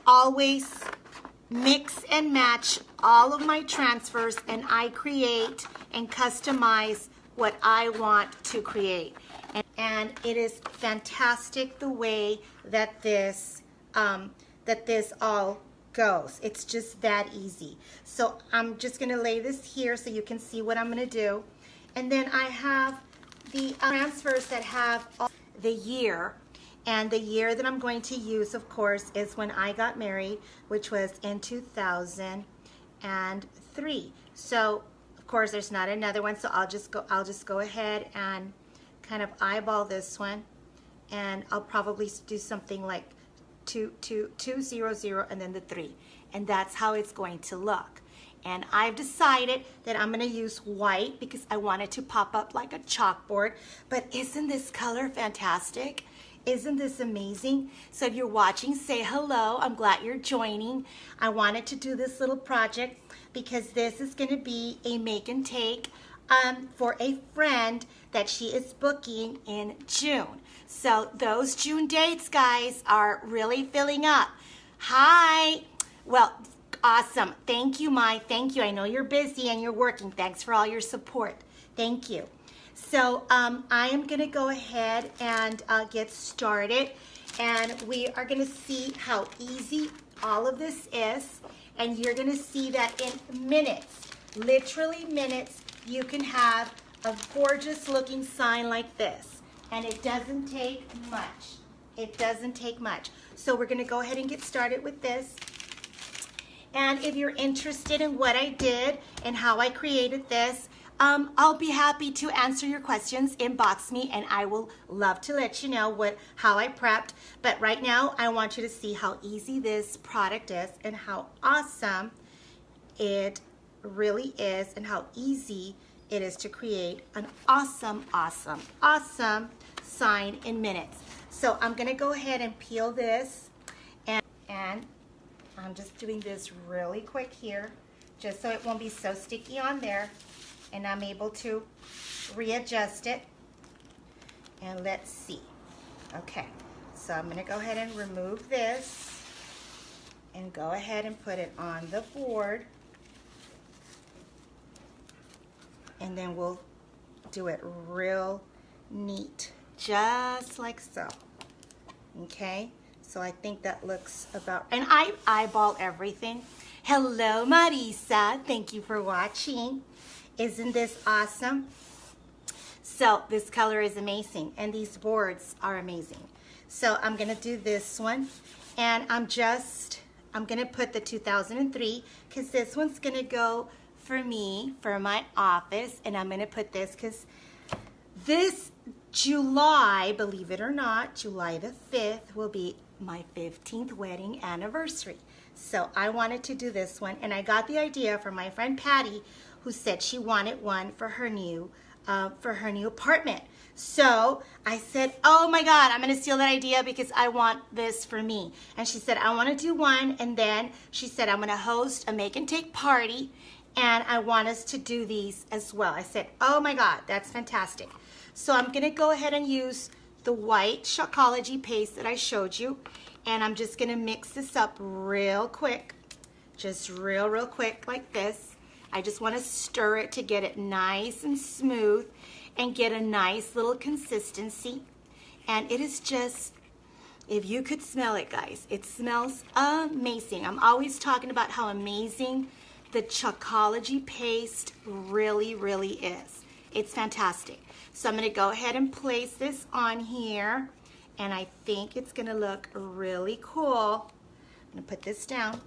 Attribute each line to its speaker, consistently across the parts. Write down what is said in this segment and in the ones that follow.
Speaker 1: always mix and match all of my transfers, and I create and customize what I want to create. And it is fantastic the way that this all goes. It's just that easy. So I'm just gonna lay this here so you can see what I'm gonna do. And then I have the transfers that have the year. And the year that I'm going to use, of course, is when I got married, which was in 2003. So, of course, there's not another one, so I'll just go ahead and kind of eyeball this one, and I'll probably do something like 200 and then the 3, and that's how it's going to look. And I've decided that I'm going to use white because I want it to pop up like a chalkboard. But isn't this color fantastic? Isn't this amazing? So if you're watching, say hello. I'm glad you're joining. I wanted to do this little project because this is going to be a make and take for a friend that she is booking in June. So those June dates, guys, are really filling up. Hi. Well, awesome. Thank you, Mai. Thank you. I know you're busy and you're working. Thanks for all your support. Thank you. So I am going to go ahead and get started, and we are going to see how easy all of this is, and you're going to see that in minutes, literally minutes, you can have a gorgeous looking sign like this, and it doesn't take much. It doesn't take much. So we're going to go ahead and get started with this. And if you're interested in what I did and how I created this, I'll be happy to answer your questions. Inbox me, and I will love to let you know how I prepped. But right now, I want you to see how easy this product is and how awesome it really is, and how easy it is to create an awesome, awesome, awesome sign in minutes. So I'm gonna go ahead and peel this, and I'm just doing this really quick here, just so it won't be so sticky on there. And I'm able to readjust it. And let's see. Okay, so I'm gonna go ahead and remove this and go ahead and put it on the board. And then we'll do it real neat, just like so. Okay, so I think that looks about, and I eyeball everything. Hello, Marisa, thank you for watching. Isn't this awesome? So this color is amazing, and these boards are amazing. So I'm gonna do this one, and I'm gonna put the 2003, because this one's gonna go for me, for my office, and I'm gonna put this because this July, believe it or not, July the 5th will be my 15th wedding anniversary. So I wanted to do this one, and I got the idea from my friend Patty, who said she wanted one for her new apartment. So I said, oh my God, I'm gonna steal that idea because I want this for me. And she said, I wanna do one, and then she said, I'm gonna host a make and take party, and I want us to do these as well. I said, oh my God, that's fantastic. So I'm gonna go ahead and use the white Shakeology paste that I showed you, and I'm just gonna mix this up real quick, just real quick like this. I just want to stir it to get it nice and smooth and get a nice little consistency. And it is just, if you could smell it, guys, it smells amazing. I'm always talking about how amazing the Shakeology paste really, really is. It's fantastic. So I'm going to go ahead and place this on here, and I think it's going to look really cool. I'm going to put this down,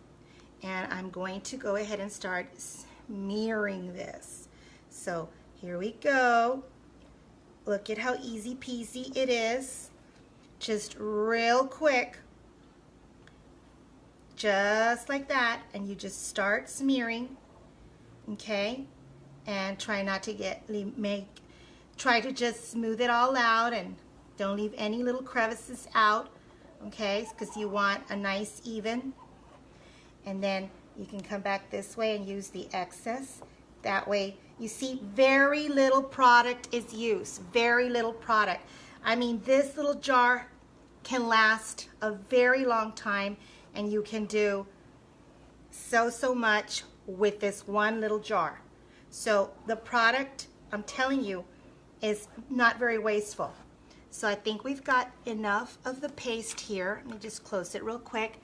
Speaker 1: and I'm going to go ahead and start smearing this. So here we go. Look at how easy peasy it is. Just real quick. Just like that. And you just start smearing. Okay? And try not to try to just smooth it all out, and don't leave any little crevices out. Okay? Because you want a nice even. And then you can come back this way and use the excess. That way, you see, very little product is used. Very little product. I mean, this little jar can last a very long time. And you can do so much with this one little jar. So the product, I'm telling you, is not very wasteful. So I think we've got enough of the paste here. Let me just close it real quick.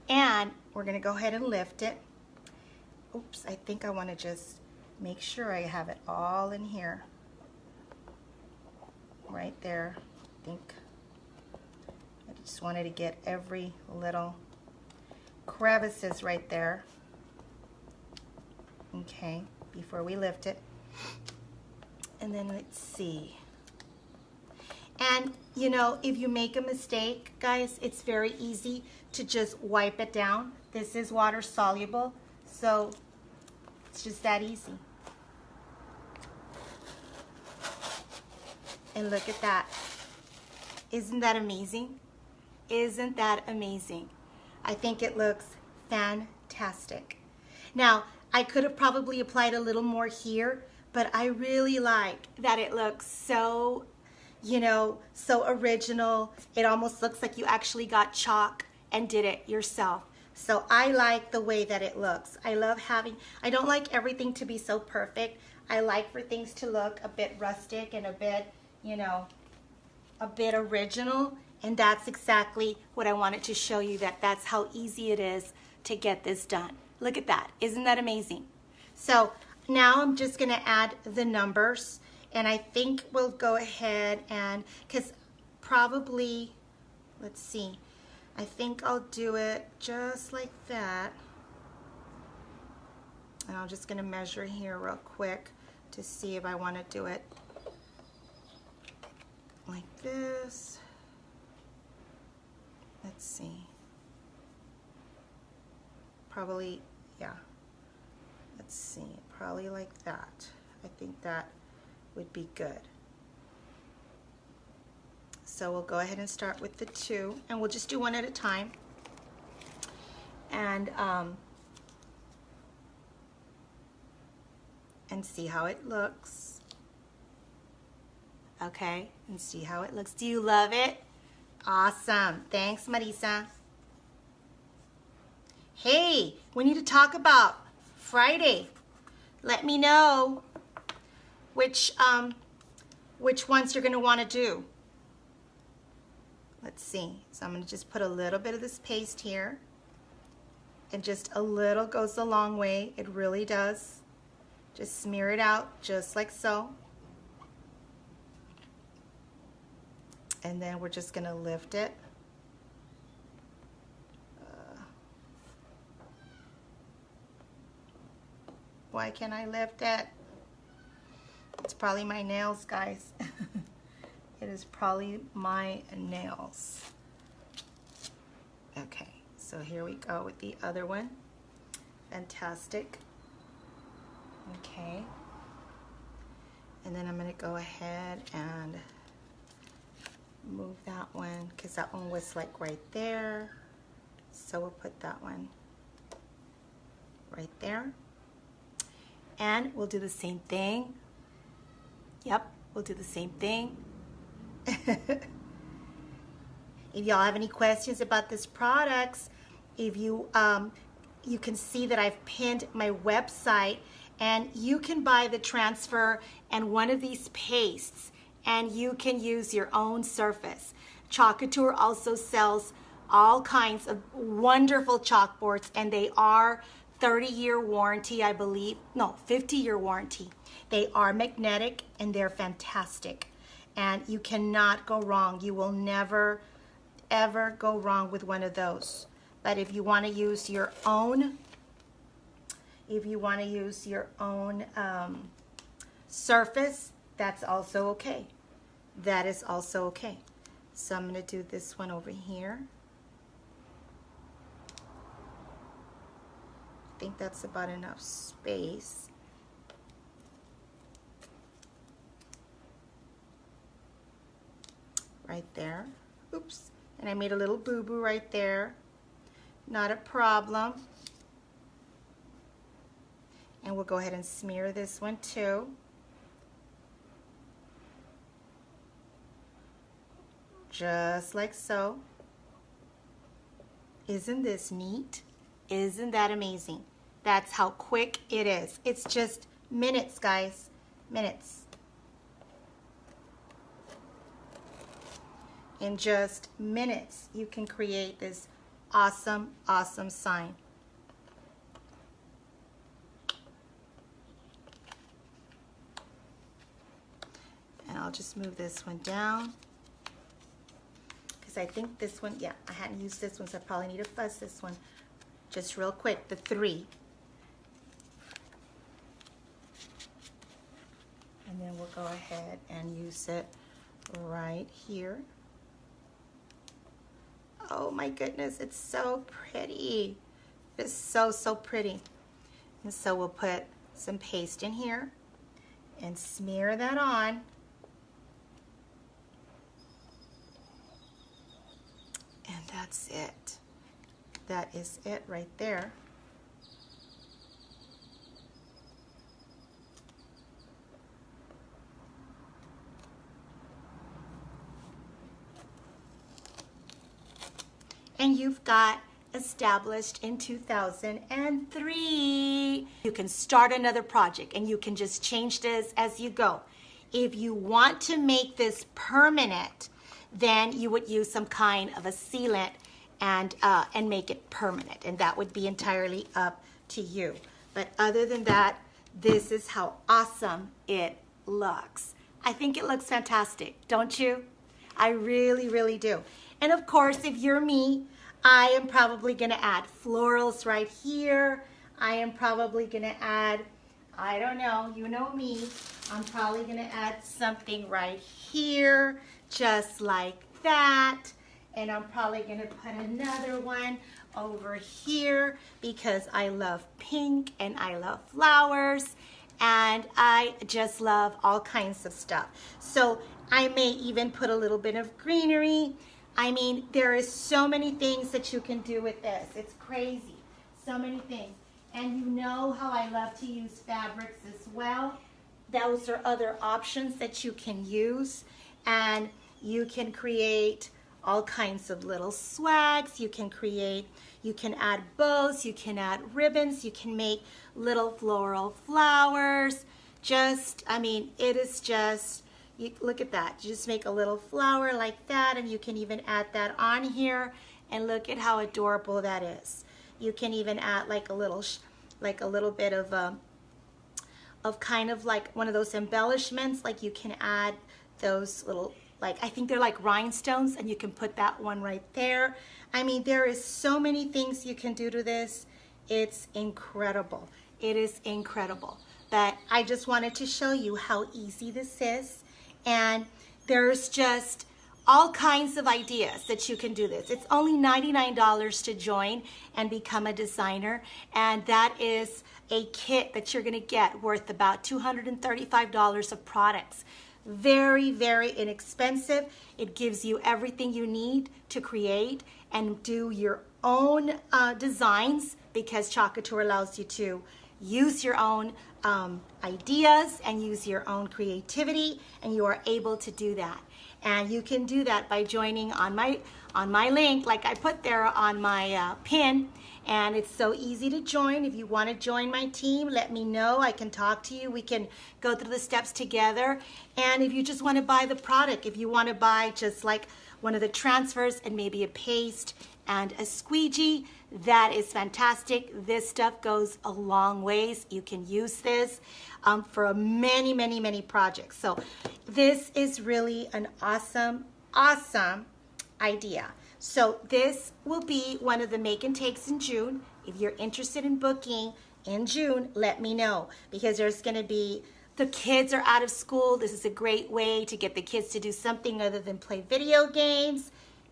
Speaker 1: And we're gonna go ahead and lift it. Oops, I think I wanna just make sure I have it all in here. Right there, I think. I just wanted to get every little crevices right there. Okay, before we lift it. And then let's see. And you know, if you make a mistake, guys, it's very easy to just wipe it down. This is water soluble, so it's just that easy. And look at that. Isn't that amazing? Isn't that amazing? I think it looks fantastic. Now, I could have probably applied a little more here, but I really like that it looks so, you know, so original. It almost looks like you actually got chalk and did it yourself. So I like the way that it looks. I love having, I don't like everything to be so perfect. I like for things to look a bit rustic and a bit, you know, a bit original. And that's exactly what I wanted to show you, that that's how easy it is to get this done. Look at that. Isn't that amazing? So now I'm just going to add the numbers. And I think we'll go ahead and, because probably, let's see, I think I'll do it just like that. And I'm just going to measure here real quick to see if I want to do it like this. Let's see. Probably, yeah. Let's see, probably like that. I think that would be good. So we'll go ahead and start with the 2, and we'll just do one at a time. And see how it looks. Okay, and see how it looks. Do you love it? Awesome. Thanks, Marisa. Hey, we need to talk about Friday. Let me know which ones you're going to want to do. Let's see. So I'm going to just put a little bit of this paste here. And just a little goes a long way. It really does. Just smear it out just like so. And then we're just going to lift it. Why can't I lift it? It's probably my nails, guys. It is probably my nails. Okay, so here we go with the other one. Fantastic. Okay. And then I'm going to go ahead and move that one, because that one was like right there. So we'll put that one right there. And we'll do the same thing. Yep, we'll do the same thing. If y'all have any questions about this products, if you you can see that I've pinned my website, and you can buy the transfer and one of these pastes, and you can use your own surface. Chalkboard also sells all kinds of wonderful chalkboards, and they are 30-year warranty, I believe. No, 50-year warranty. They are magnetic and they're fantastic. And you cannot go wrong. You will never, ever go wrong with one of those. But if you want to use your own, surface, that's also okay. That is also okay. So I'm going to do this one over here. I think that's about enough space. Right there. Oops. And I made a little boo-boo right there. Not a problem. And we'll go ahead and smear this one too. Just like so. Isn't this neat? Isn't that amazing? That's how quick it is. It's just minutes, guys. Minutes. In just minutes, you can create this awesome, awesome sign. And I'll just move this one down. Because I think this one, yeah, I hadn't used this one, so I probably need to fuss this one just real quick, the 3. And then we'll go ahead and use it right here. Oh my goodness, it's so pretty. It's so, so pretty. And so we'll put some paste in here and smear that on. And that's it. That is it right there. And you've got established in 2003. You can start another project and you can just change this as you go. If you want to make this permanent, then you would use some kind of a sealant and make it permanent, and that would be entirely up to you. But other than that, this is how awesome it looks. I think it looks fantastic, don't you? I really, really do. And of course, if you're me, I am probably gonna add florals right here. I am probably gonna add, I don't know, you know me, I'm probably gonna add something right here, just like that. And I'm probably gonna put another one over here because I love pink and I love flowers and I just love all kinds of stuff. So I may even put a little bit of greenery. I mean, there is so many things that you can do with this. It's crazy, so many things. And you know how I love to use fabrics as well. Those are other options that you can use. And you can create all kinds of little swags. You can add bows, you can add ribbons, you can make little floral flowers. Just, I mean, it is just, look at that. You just make a little flower like that, and you can even add that on here, and look at how adorable that is. You can even add like a little bit of kind of like one of those embellishments. Like you can add those little, like, I think they're like rhinestones, and you can put that one right there. I mean, there is so many things you can do to this. It's incredible. It is incredible. But I just wanted to show you how easy this is. And there's just all kinds of ideas that you can do this. It's only $99 to join and become a designer. And that is a kit that you're gonna get worth about $235 of products. Very, very inexpensive. It gives you everything you need to create and do your own designs, because Chalkboard allows you to use your own ideas and use your own creativity, and you are able to do that. And you can do that by joining on my link, like I put there on my pin. And it's so easy to join. If you want to join my team, let me know. I can talk to you. We can go through the steps together. And if you just want to buy the product, if you want to buy just like one of the transfers and maybe a paste and a squeegee, that is fantastic. This stuff goes a long ways. You can use this for many, many, many projects. So this is really an awesome, awesome idea. So this will be one of the make and takes in June. If you're interested in booking in June, let me know, because there's going to be, the kids are out of school. This is a great way to get the kids to do something other than play video games.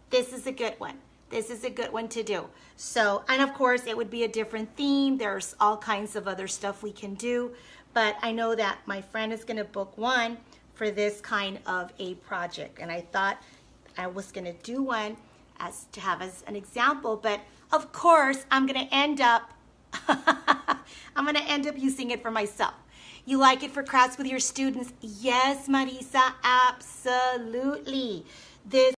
Speaker 1: This is a good one. This is a good one to do. So, and of course it would be a different theme. There's all kinds of other stuff we can do, but I know that my friend is going to book one for this kind of a project, and I thought I was going to do one as an example, but of course I'm going to end up using it for myself. You like it for crafts with your students? Yes, Marisa, absolutely. This